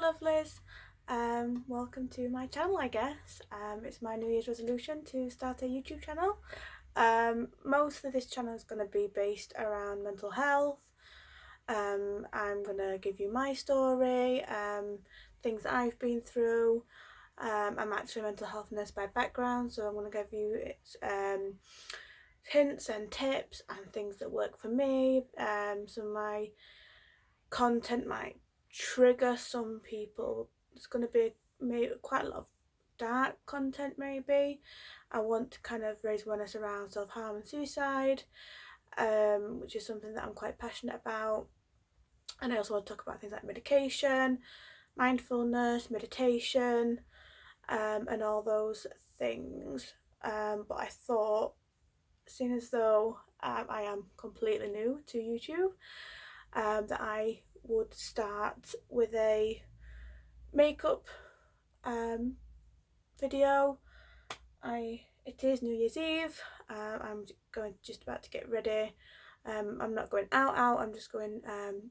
Hi lovelies, welcome to my channel I guess. It's my New Year's resolution to start a YouTube channel. Most of this channel is going to be based around mental health. I'm going to give you my story, things that I've been through. I'm actually a mental health nurse by background, so I'm going to give you hints and tips and things that work for me. Some of my content might trigger some people. It's going to be maybe quite a lot of dark content maybe. I want to kind of raise awareness around self-harm and suicide, which is something that I'm quite passionate about. And I also want to talk about things like medication, mindfulness, meditation, and all those things. But I thought, seeing as though I am completely new to YouTube, that I would start with a makeup video. It is New Year's Eve. I'm just about to get ready. I'm not going out, I'm just going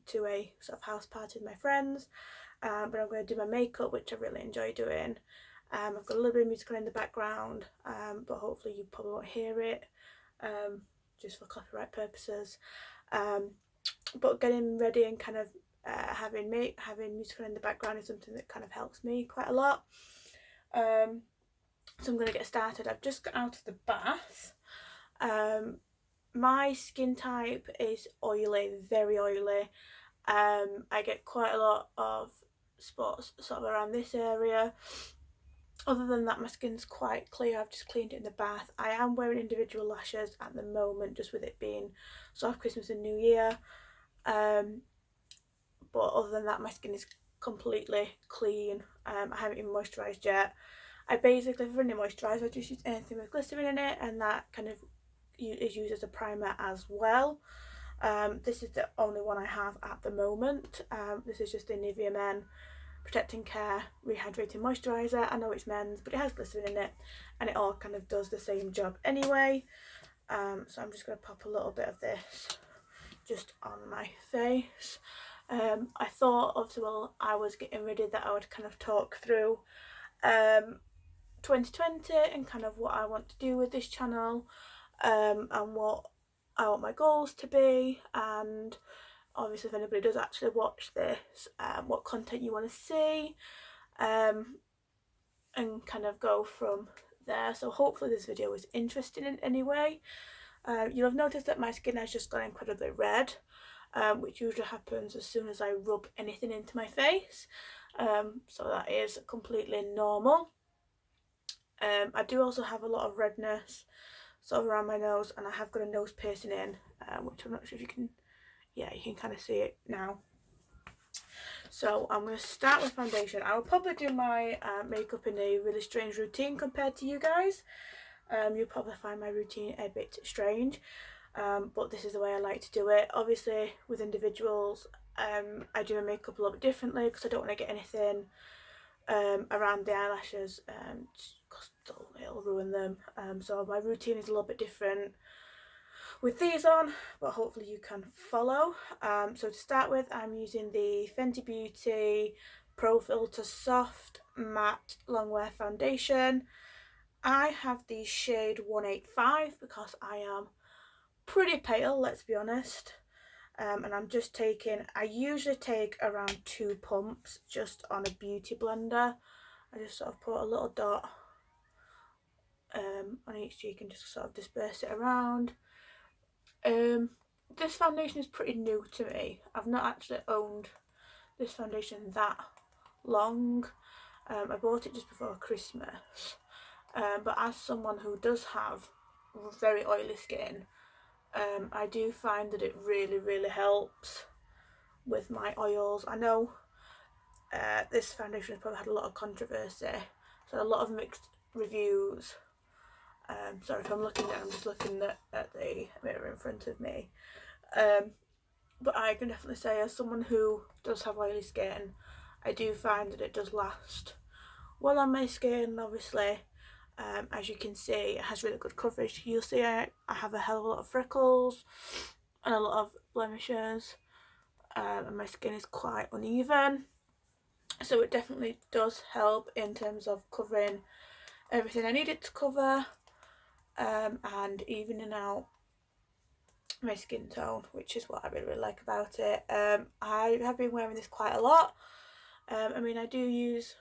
to a sort of house party with my friends, but I'm going to do my makeup, which I really enjoy doing. I've got a little bit of music in the background, but hopefully you probably won't hear it, just for copyright purposes. But getting ready and kind of having music in the background is something that kind of helps me quite a lot. So I'm going to get started. I've just got out of the bath. My skin type is oily, very oily. I get quite a lot of spots sort of around this area. Other than that, my skin's quite clear. I've just cleaned it in the bath. I am wearing individual lashes at the moment, just with it being sort of Christmas and New Year. But other than that, my skin is completely clean. I haven't even moisturised yet. I basically, for any moisturiser, I just use anything with glycerin in it, and that kind of is used as a primer as well. This is the only one I have at the moment. This is just the Nivea Men Protecting Care Rehydrating Moisturiser. I know it's men's, but it has glycerin in it, and it all kind of does the same job anyway. So I'm just going to pop a little bit of this just on my face. I thought, obviously, while I was getting ready, that I would kind of talk through 2020 and kind of what I want to do with this channel, and what I want my goals to be, and obviously if anybody does actually watch this, what content you want to see, and kind of go from there. So hopefully this video is interesting in any way. You'll have noticed that my skin has just gone incredibly red, which usually happens as soon as I rub anything into my face, so that is completely normal. I do also have a lot of redness sort of around my nose, and I have got a nose piercing in, which I'm not sure if you can, yeah, you can kind of see it now. So I'm going to start with foundation. I will probably do my makeup in a really strange routine compared to you guys. You'll probably find my routine a bit strange, but this is the way I like to do it. Obviously with individuals, I do my makeup a little bit differently because I don't want to get anything around the eyelashes, because it'll ruin them. So my routine is a little bit different with these on, but hopefully you can follow. So to start with, I'm using the Fenty Beauty Pro Filter Soft Matte Longwear Foundation. I have the shade 185 because I am pretty pale, let's be honest. And I'm just taking, I usually take around 2 pumps just on a beauty blender. I just sort of put a little dot on each cheek and just sort of disperse it around. This foundation is pretty new to me. I've not actually owned this foundation that long. I bought it just before Christmas, but as someone who does have very oily skin, I do find that it really helps with my oils. I know this foundation has probably had a lot of controversy, so a lot of mixed reviews. Sorry if I'm just looking at the mirror in front of me. But I can definitely say, as someone who does have oily skin, I do find that it does last well on my skin. Obviously, as you can see, it has really good coverage. You'll see I have a hell of a lot of freckles and a lot of blemishes, and my skin is quite uneven. So it definitely does help in terms of covering everything I needed to cover, and evening out my skin tone, which is what I really, really like about it. I have been wearing this quite a lot. I mean, I do use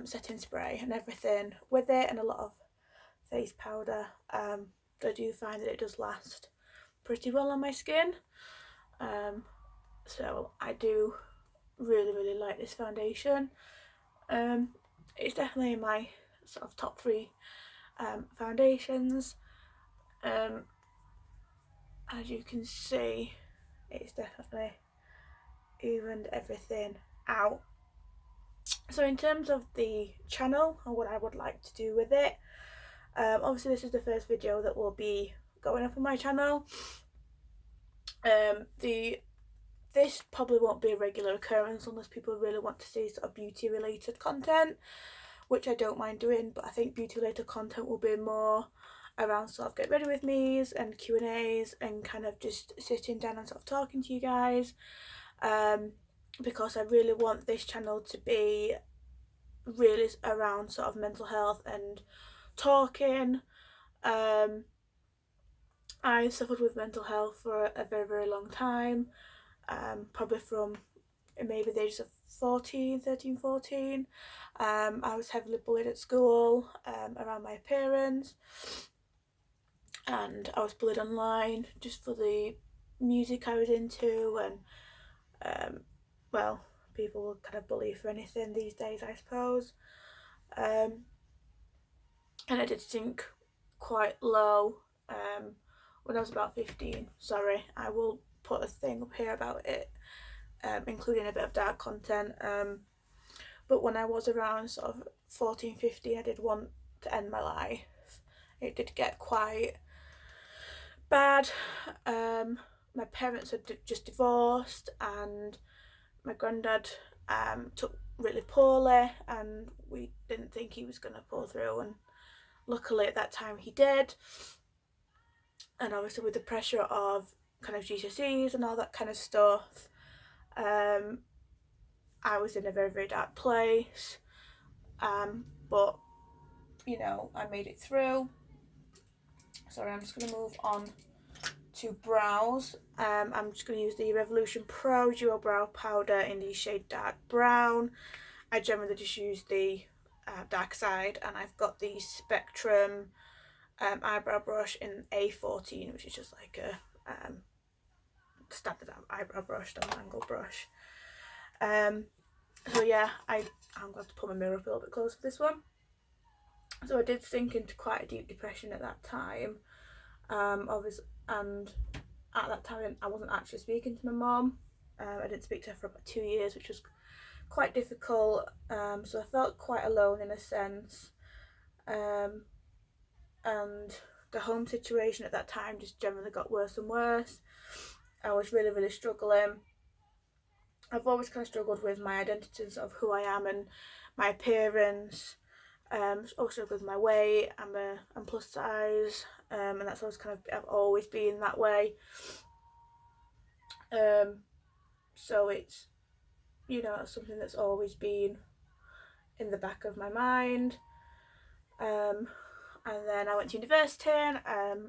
setting spray and everything with it, and a lot of face powder. I do find that it does last pretty well on my skin. So I do really, really like this foundation. It's definitely in my sort of top 3 foundations. As you can see, it's definitely evened everything out. So in terms of the channel and what I would like to do with it, obviously this is the first video that will be going up on my channel. This probably won't be a regular occurrence unless people really want to see sort of beauty related content, which I don't mind doing, but I think beauty related content will be more around sort of get ready with me's and Q&A's and kind of just sitting down and sort of talking to you guys, because I really want this channel to be really around sort of mental health and talking. I suffered with mental health for a very, very long time, probably from maybe the ages of 13, 14. I was heavily bullied at school, around my appearance, and I was bullied online just for the music I was into, and well, people will kind of bully for anything these days, I suppose. And I did sink quite low when I was about 15. Sorry, I will put a thing up here about it, including a bit of dark content. But when I was around sort of 14, 15, I did want to end my life. It did get quite bad. My parents had just divorced, and my granddad took really poorly, and we didn't think he was going to pull through, and luckily at that time he did. And obviously with the pressure of kind of GCSEs and all that kind of stuff, I was in a very, very dark place, but you know, I made it through. Sorry, I'm just going to move on to brows. I'm just going to use the Revolution Pro Duo Brow Powder in the shade Dark Brown. I generally just use the dark side, and I've got the Spectrum eyebrow brush in A14, which is just like a standard eyebrow brush, an angle brush. So yeah, I'm going to put my mirror up a little bit closer for this one. So I did sink into quite a deep depression at that time, obviously, and at that time I wasn't actually speaking to my mum. I didn't speak to her for about 2 years, which was quite difficult. So I felt quite alone in a sense, and the home situation at that time just generally got worse and worse. I was really, really struggling. I've always kind of struggled with my identity and sort of who I am and my appearance. Also with my weight. I'm plus size, and that's always kind of, I've always been that way. So it's, you know, it's something that's always been in the back of my mind. And then I went to university, and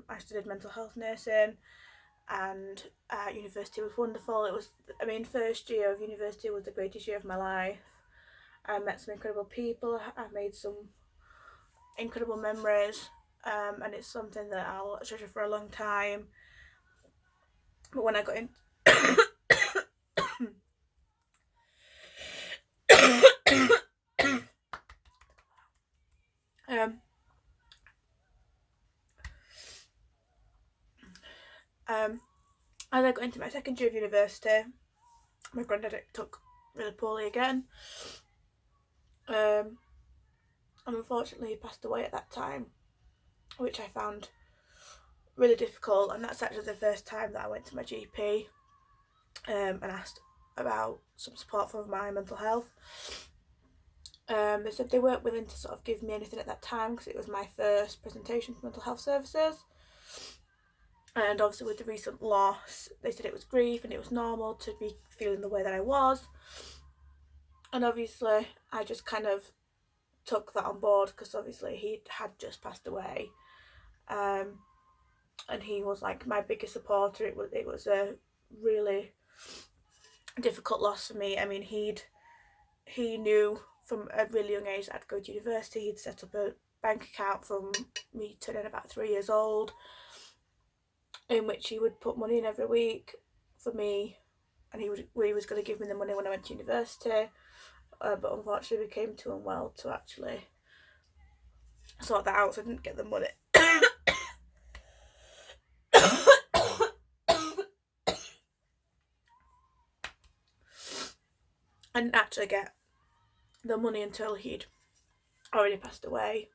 I studied mental health nursing, and university was wonderful. It was, I mean, first year of university was the greatest year of my life. I met some incredible people. I made some incredible memories, and it's something that I'll treasure for a long time. But when I got in as I got into my second year of university, my granddad took really poorly again, and unfortunately he passed away at that time, which I found really difficult. And that's actually the first time that I went to my GP and asked about some support for my mental health. They said they weren't willing to sort of give me anything at that time because it was my first presentation for mental health services, and obviously with the recent loss they said it was grief and it was normal to be feeling the way that I was. And obviously I just kind of took that on board because obviously he had just passed away, and he was like my biggest supporter. It was a really difficult loss for me. I mean, he knew from a really young age that I'd go to university. He'd set up a bank account from me turning about 3 years old, in which he would put money in every week for me, and he was going to give me the money when I went to university, but unfortunately became too unwell to actually sort that out, so I didn't get the money. I didn't actually get the money until he'd already passed away.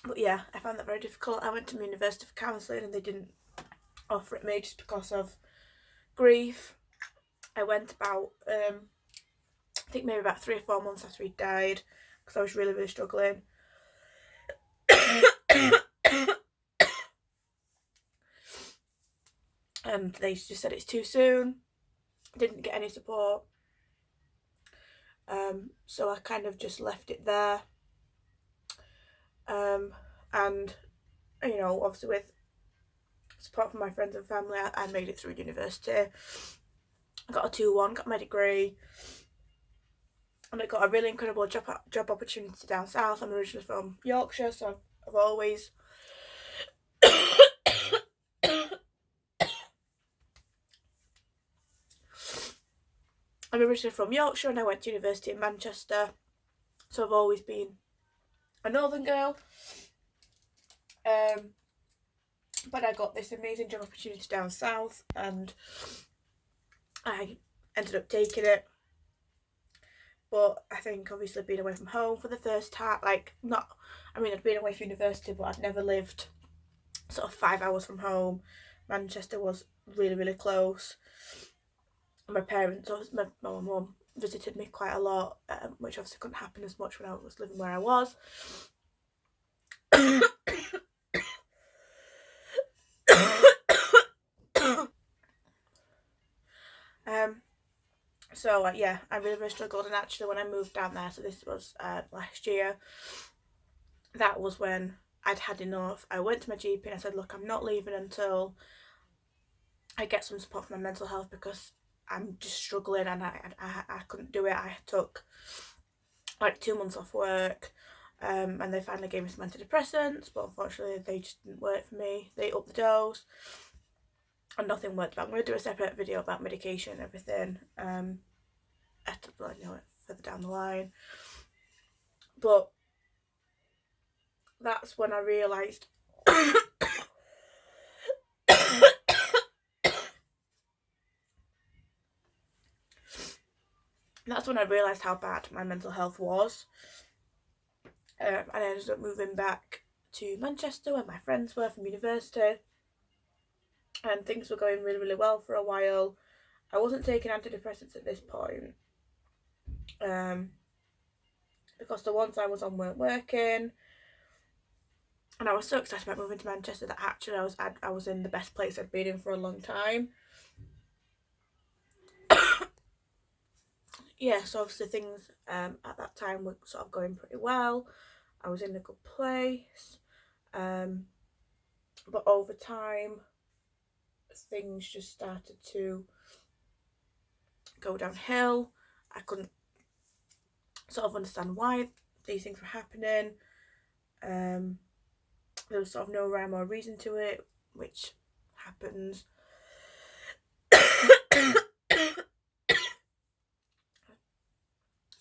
But yeah, I found that very difficult. I went to university for counselling and they didn't offer it me just because of grief. I went about, I think maybe about 3 or 4 months after he died, because I was really, really struggling. And they just said it's too soon. Didn't get any support. So I kind of just left it there. And, you know, obviously with support from my friends and family, I made it through university. I got a 2-1, got my degree, and I got a really incredible job opportunity down south. I'm originally from Yorkshire, so I've always I'm originally from Yorkshire and I went to university in Manchester, so I've always been a northern girl. But I got this amazing job opportunity down south and I ended up taking it. But I think obviously being away from home for the first time, like I'd been away for university, but I'd never lived sort of 5 hours from home. Manchester was really, really close. My parents, my mum visited me quite a lot, which obviously couldn't happen as much when I was living where I was. So yeah, I really, really struggled, and actually when I moved down there, so this was last year, that was when I'd had enough. I went to my GP and I said, look, I'm not leaving until I get some support for my mental health, because I'm just struggling and I couldn't do it. I took like 2 months off work, and they finally gave me some antidepressants, but unfortunately they just didn't work for me. They upped the dose and nothing worked. But I'm going to do a separate video about medication and everything, further down the line. But that's when I realised how bad my mental health was. And I ended up moving back to Manchester where my friends were from university, and things were going really, really well for a while. I wasn't taking antidepressants at this point, because the ones I was on weren't working, and I was so excited about moving to Manchester that actually I was in the best place I'd been in for a long time. Yeah, so obviously things at that time were sort of going pretty well. I was in a good place, but over time things just started to go downhill. I couldn't sort of understand why these things were happening. There was sort of no rhyme or reason to it, which happens.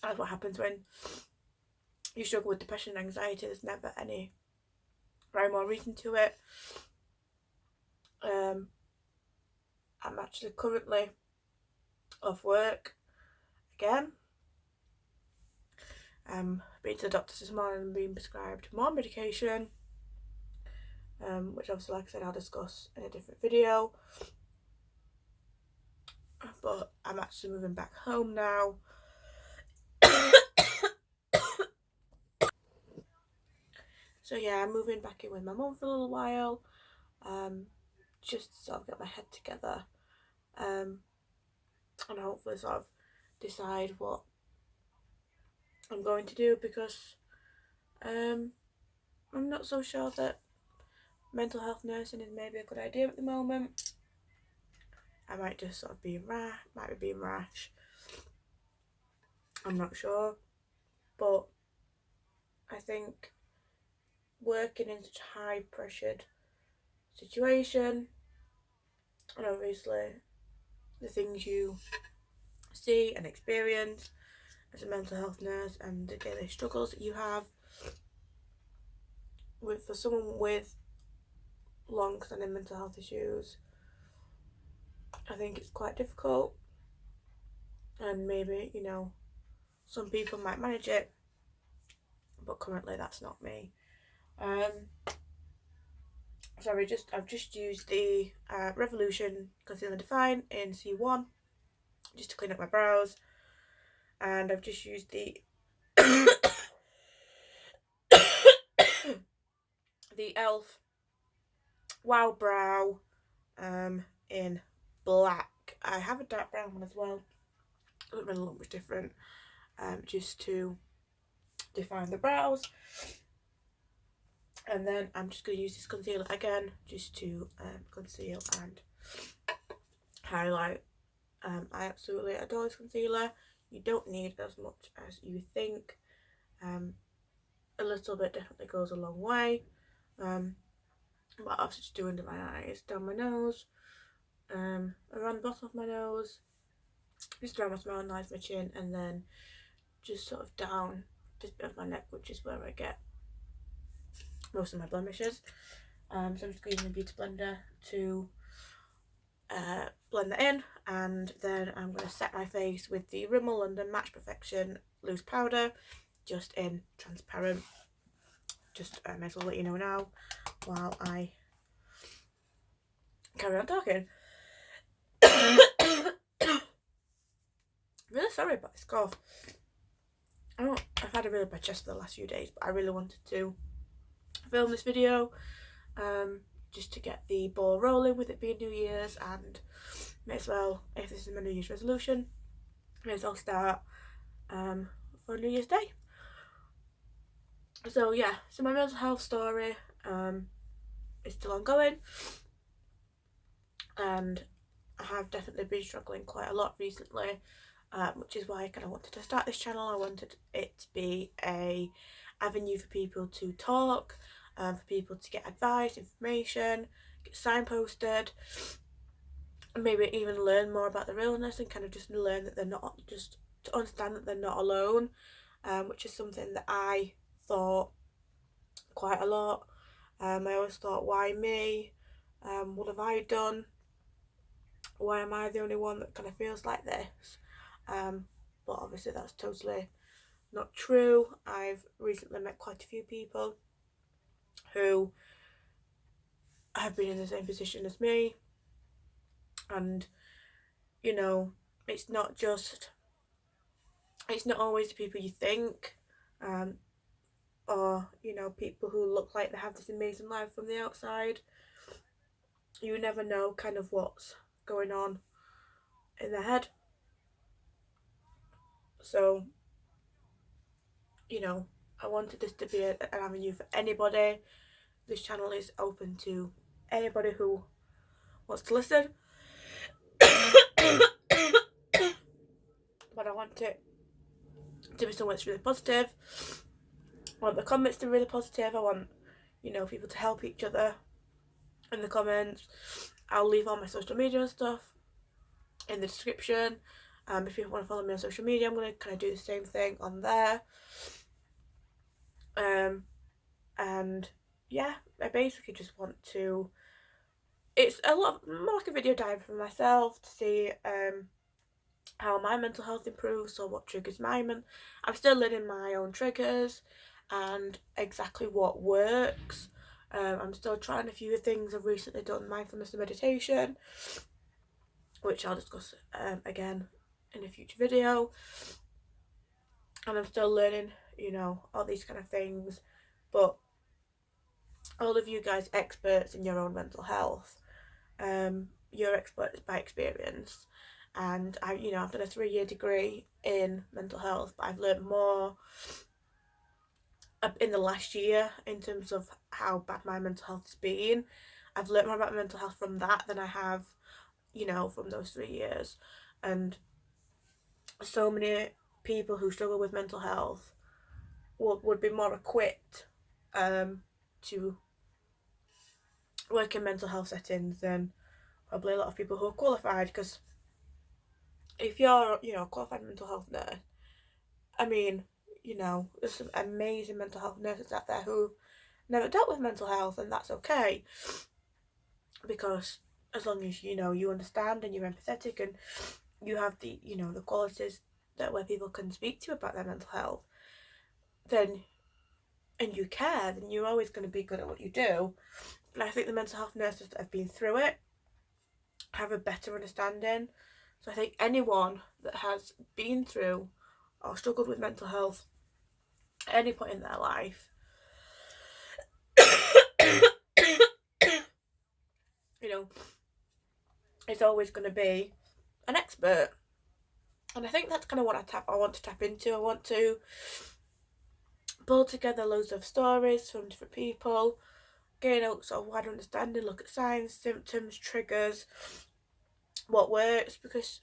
That's what happens when you struggle with depression and anxiety. There's never any rhyme or reason to it. I'm actually currently off work again. Been to the doctors this morning and being prescribed more medication, which obviously, like I said, I'll discuss in a different video. But I'm actually moving back home now. So yeah, I'm moving back in with my mum for a little while, just to sort of get my head together. and hopefully sort of decide what I'm going to do, because I'm not so sure that mental health nursing is maybe a good idea at the moment. I might just sort of be being rash. I'm not sure, but I think working in such a high pressured situation, and obviously the things you see and experience as a mental health nurse and the daily struggles that you have for someone with long-standing mental health issues, I think it's quite difficult. And maybe, you know, some people might manage it, but currently that's not me. I've just used the Revolution Conceal and Define in C1 just to clean up my brows, and I've just used the the ELF Wow Brow in black. I have a dark brown one as well. It doesn't really look much different, just to define the brows. And then I'm just going to use this concealer again just to conceal and highlight. I absolutely adore this concealer. You don't need as much as you think. A little bit definitely goes a long way. But I was just doing under my eyes, down my nose, around the bottom of my nose, just around my smile, nice my chin, and then just sort of down this bit of my neck, which is where I get most of my blemishes. So I'm just going to use my beauty blender to blend that in, and then I'm going to set my face with the Rimmel London Match Perfection loose powder, just in transparent. Just may as well let you know now while I carry on talking. Really sorry about this cough. I've had a really bad chest for the last few days, but I really wanted to film this video just to get the ball rolling with it being New Year's, and may as well, if this is my New Year's resolution, may as well start for New Year's Day. So yeah, so my mental health story is still ongoing, and I have definitely been struggling quite a lot recently, which is why I kind of wanted to start this channel. I wanted it to be a avenue for people to talk, for people to get advice, information, get signposted, and maybe even learn more about their illness, and kind of just learn that they're not, just to understand that they're not alone, which is something that I thought quite a lot. I always thought, why me? What have I done? Why am I the only one that kind of feels like this? But obviously that's totally not true. I've recently met quite a few people who have been in the same position as me, and you know, it's not always the people you think, or you know, people who look like they have this amazing life from the outside. You never know kind of what's going on in their head. So, you know, I wanted this to be an avenue for anybody. This channel is open to anybody who wants to listen. But I want it to be something that's really positive. I want the comments to be really positive. I want, you know, people to help each other in the comments. I'll leave all my social media and stuff in the description. If you want to follow me on social media, I'm going to kind of do the same thing on there. And yeah, I basically just want to, it's a lot more like a video diary for myself to see how my mental health improves, or what triggers I'm still learning my own triggers and exactly what works. I'm still trying a few things. I've recently done mindfulness and meditation, which I'll discuss again in a future video, and I'm still learning, you know, all these kind of things. But all of you guys experts in your own mental health, you're experts by experience, and I've done a 3-year degree in mental health, but I've learned more in the last year in terms of how bad my mental health has been. I've learned more about mental health from that than I have, from those 3 years. And so many people who struggle with mental health would be more equipped to work in mental health settings than probably a lot of people who are qualified. Because if you're, a qualified mental health nurse, I mean, there's some amazing mental health nurses out there who never dealt with mental health, and that's okay, because as long as you understand and you're empathetic and you have the the qualities that where people can speak to you about their mental health, then and you care, then you're always going to be good at what you do. And I think the mental health nurses that have been through it have a better understanding. So I think anyone that has been through or struggled with mental health at any point in their life, is always going to be an expert. And I think that's kind of what I want to tap into. I want to pull together loads of stories from different people, gain a sort of wider understanding, look at signs, symptoms, triggers, what works, because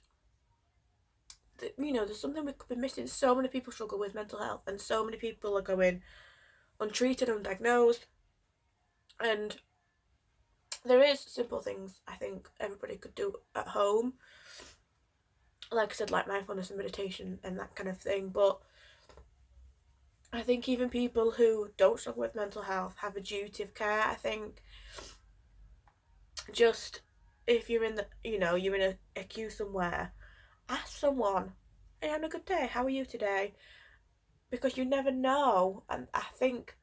there's something we could be missing. So many people struggle with mental health, and so many people are going untreated, undiagnosed, and there is simple things I think everybody could do at home, like I said, like mindfulness and meditation and that kind of thing. But I think even people who don't struggle with mental health have a duty of care. I think just if you're in you're in a queue somewhere, ask someone, "Hey, having a good day? How are you today?" Because you never know. And I think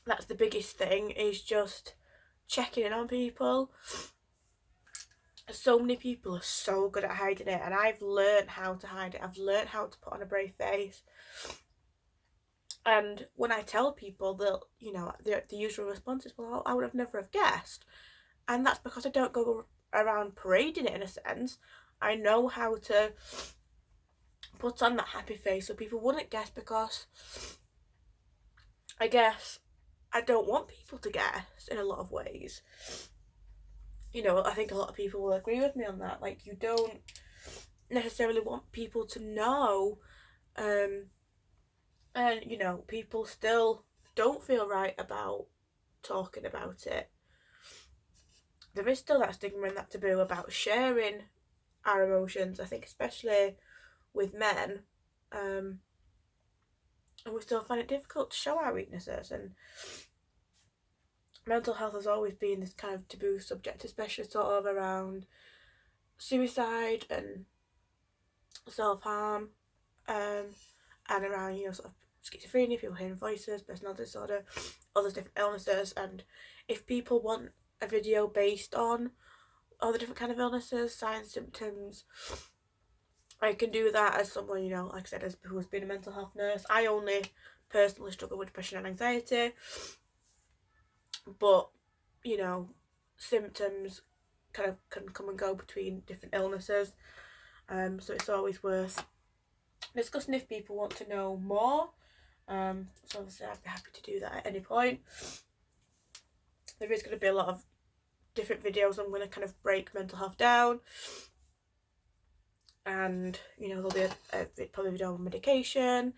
that's the biggest thing, is just checking in on people. So many people are so good at hiding it, and I've learned how to hide it. I've learned how to put on a brave face. And when I tell people that, the usual response is, "Well, I would have never have guessed." And that's because I don't go around parading it, in a sense. I know how to put on that happy face so people wouldn't guess, because I guess I don't want people to guess in a lot of ways. I think a lot of people will agree with me on that. Like, you don't necessarily want people to know, and people still don't feel right about talking about it. There is still that stigma and that taboo about sharing our emotions, I think, especially with men, and we still find it difficult to show our weaknesses. And mental health has always been this kind of taboo subject, especially sort of around suicide and self-harm, and around sort of schizophrenia, people hearing voices, personality disorder, all those different illnesses. And if people want a video based on all the different kind of illnesses, signs, symptoms, I can do that as someone, like I said, as who has been a mental health nurse. I only personally struggle with depression and anxiety, but symptoms kind of can come and go between different illnesses, so it's always worth discussing if people want to know more. So obviously I'd be happy to do that at any point. There is going to be a lot of different videos. I'm going to kind of break mental health down, and there'll be probably a video on medication,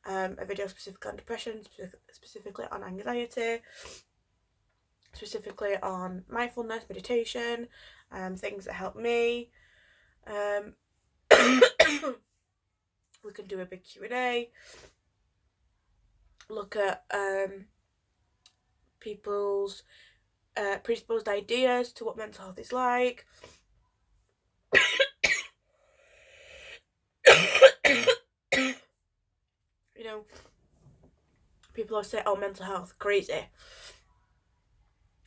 a video specifically on depression, specifically on anxiety, specifically on mindfulness, meditation, things that help me. We can do a big Q&A, look at people's predisposed ideas to what mental health is like. People always say, "Oh, mental health, crazy."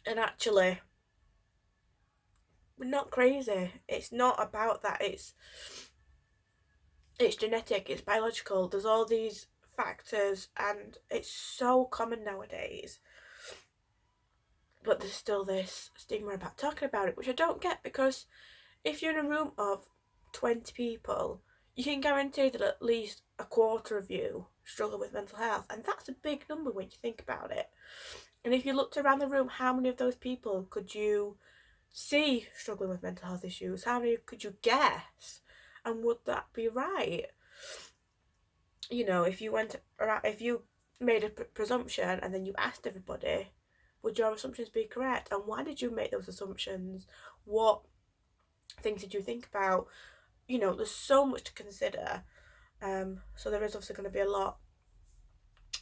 And actually, we're not crazy. It's not about that. It's genetic, it's biological. There's all these factors, and it's so common nowadays. But there's still this stigma about talking about it, which I don't get, because if you're in a room of 20 people, you can guarantee that at least a quarter of you struggle with mental health, and that's a big number when you think about it. And if you looked around the room, how many of those people could you see struggling with mental health issues? How many could you guess? And would that be right? You know, if you went around, if you made a presumption and then you asked everybody, would your assumptions be correct? And why did you make those assumptions? What things did you think about? You know, there's so much to consider. So there is obviously going to be a lot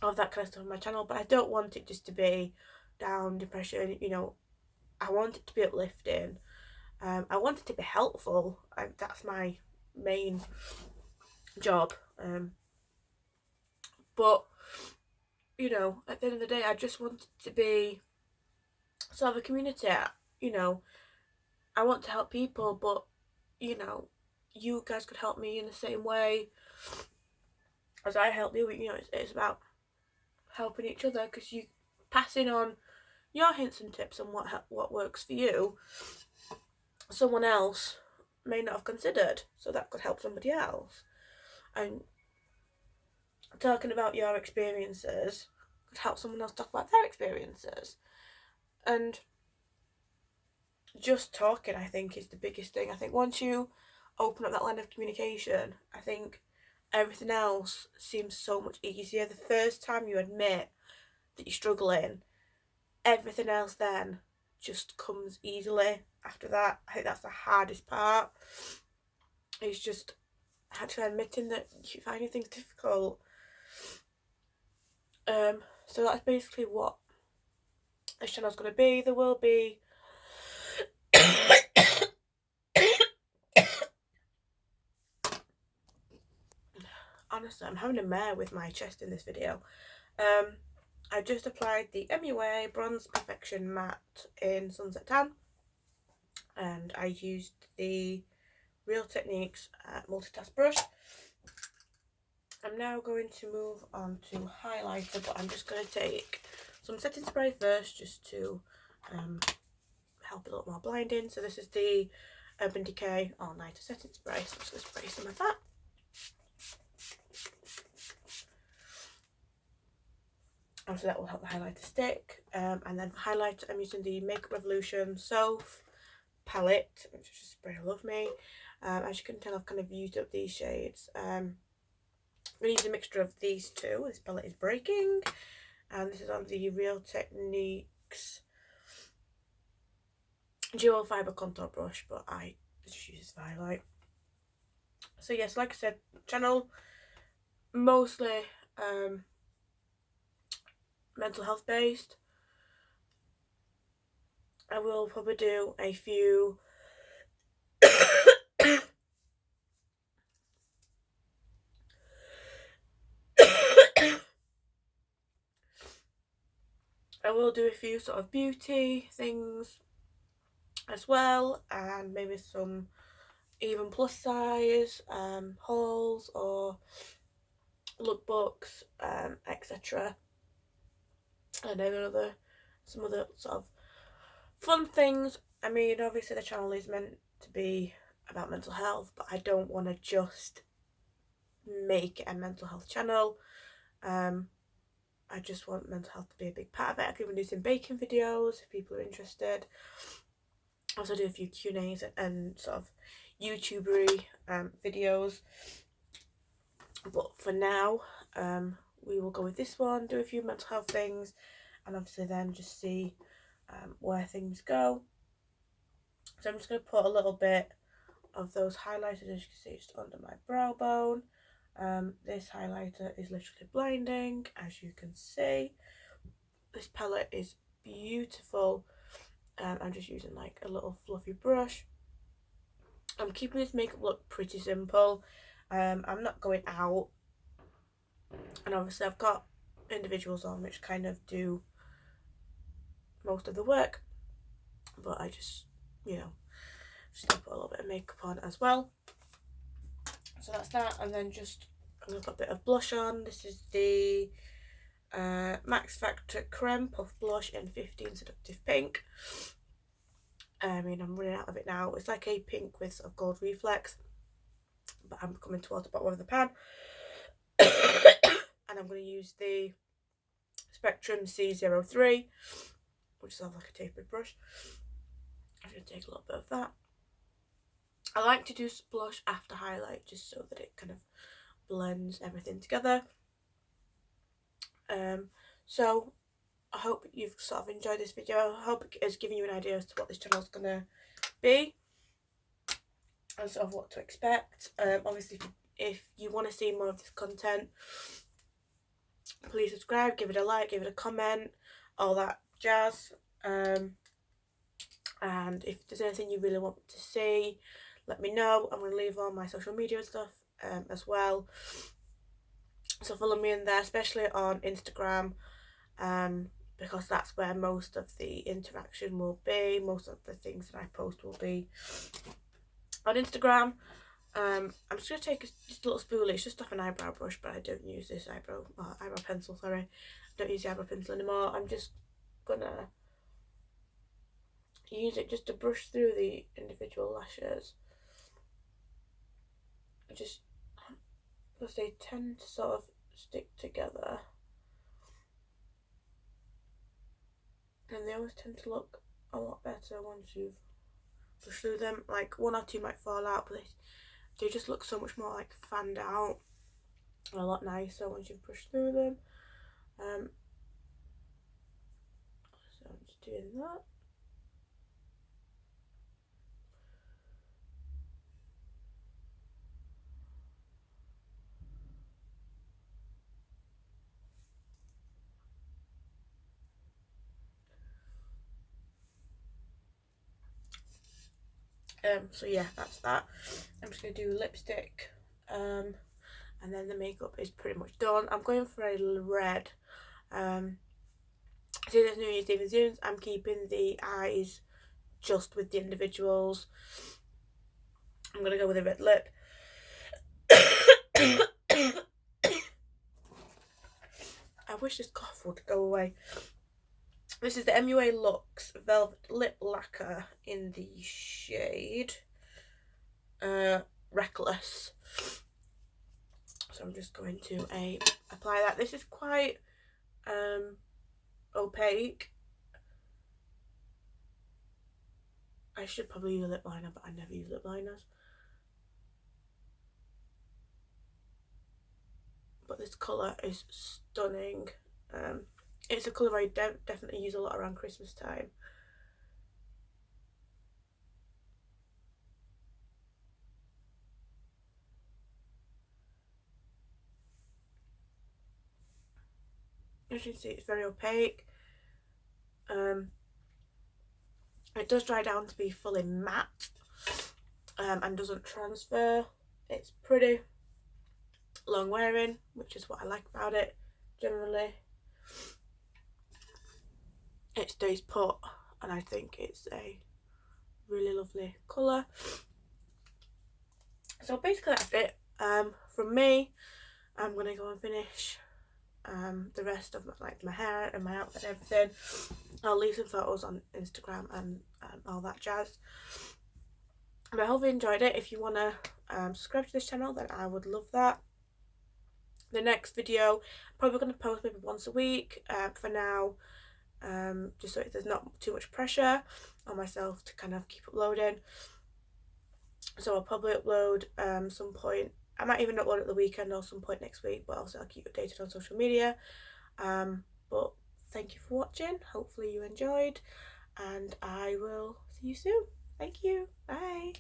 of that kind of stuff on my channel, but I don't want it just to be down, depression. You know, I want it to be uplifting. I want it to be helpful. That's my main job. But you know, at the end of the day, I just want it to be sort of a community. You know, I want to help people, but you know, you guys could help me in the same way as I help you. You know, it's about helping each other, because you passing on your hints and tips on what works for you, someone else may not have considered, so that could help somebody else. And talking about your experiences could help someone else talk about their experiences. And just talking, I think, is the biggest thing. I think once you open up that line of communication, I think everything else seems so much easier. The first time you admit that you're struggling, everything else then just comes easily after that. I think that's the hardest part. It's just actually admitting that you're finding things difficult. So that's basically what this channel's going to be. There will be honestly, I'm having a mare with my chest in this video. I just applied the MUA Bronze Perfection Matte in Sunset Tan, and I used the Real Techniques multitask brush. I'm now going to move on to highlighter, but I'm just going to take some setting spray first, just to help a little more blinding. So this is the Urban Decay All Nighter setting spray, so I'm just going to spray some of that. So that will help the highlighter stick. And then for highlighter, I'm using the Makeup Revolution Soph palette, which is just spray I love me. As you can tell, I've kind of used up these shades. I'm going to use a mixture of these two. This palette is breaking, and this is on the Real Techniques Dual Fibre Contour Brush, but I just use this for highlight. So yes, like I said, channel mostly mental health based. I will probably do a few I will do a few sort of beauty things as well, and maybe some even plus size hauls or lookbooks, etc. And then some other sort of fun things. I mean, obviously the channel is meant to be about mental health, but I don't want to just make it a mental health channel. I just want mental health to be a big part of it. I could even do some baking videos if people are interested. Also do a few Q&As and sort of YouTubery videos. But for now, we will go with this one, do a few mental health things, and obviously then just see where things go. So I'm just going to put a little bit of those highlighters, as you can see, just under my brow bone. This highlighter is literally blinding, as you can see. This palette is beautiful. I'm just using like a little fluffy brush. I'm keeping this makeup look pretty simple. I'm not going out, and obviously I've got individuals on which kind of do most of the work, but I just, you know, just gonna put a little bit of makeup on as well. So that's that, and then just I'm gonna put a bit of blush on. This is the Max Factor Creme Puff Blush in 15 Seductive Pink. I mean, I'm running out of it now. It's like a pink with sort of gold reflex, but I'm coming towards the bottom of the pan. And I'm going to use the Spectrum C03, which is sort of like a tapered brush. I'm going to take a little bit of that. I like to do blush after highlight, just so that it kind of blends everything together. So I hope you've sort of enjoyed this video. I hope it has given you an idea as to what this channel is going to be and sort of what to expect. Obviously, if you want to see more of this content, please subscribe, give it a like, give it a comment, all that jazz. And if there's anything you really want to see, let me know. I'm going to leave all my social media stuff as well. So follow me in there, especially on Instagram, because that's where most of the interaction will be. Most of the things that I post will be on Instagram. I'm just going to take just a little spoolie. It's just off an eyebrow brush, but I don't use this eyebrow pencil, sorry. I don't use the eyebrow pencil anymore. I'm just going to use it just to brush through the individual lashes. Just because they tend to sort of stick together. And they always tend to look a lot better once you've brushed through them. Like one or two might fall out, but they just look so much more like fanned out and a lot nicer once you've brushed through them. So I'm just doing that. So yeah, that's that. I'm just going to do lipstick, and then the makeup is pretty much done. I'm going for a red. Since it's New Year's Eve and Zooms, I'm keeping the eyes just with the individuals. I'm going to go with a red lip. I wish this cough would go away. This is the MUA Luxe Velvet Lip Lacquer in the shade Reckless. So I'm just going to apply that. This is quite opaque. I should probably use a lip liner, but I never use lip liners. But this colour is stunning. It's a colour I definitely use a lot around Christmas time. As you can see, it's very opaque. It does dry down to be fully matte, and doesn't transfer. It's pretty long wearing, which is what I like about it generally. It stays put, and I think it's a really lovely colour. So basically that's it from me. I'm gonna go and finish the rest of my hair and my outfit and everything. I'll leave some photos on Instagram and all that jazz. But I hope you enjoyed it. If you want to subscribe to this channel, then I would love that. The next video, I'm probably going to post maybe once a week for now, just so there's not too much pressure on myself to kind of keep uploading. So I'll probably upload some point. I might even upload at the weekend or some point next week, but also I'll keep you updated on social media. But thank you for watching. Hopefully you enjoyed, and I will see you soon. Thank you. Bye.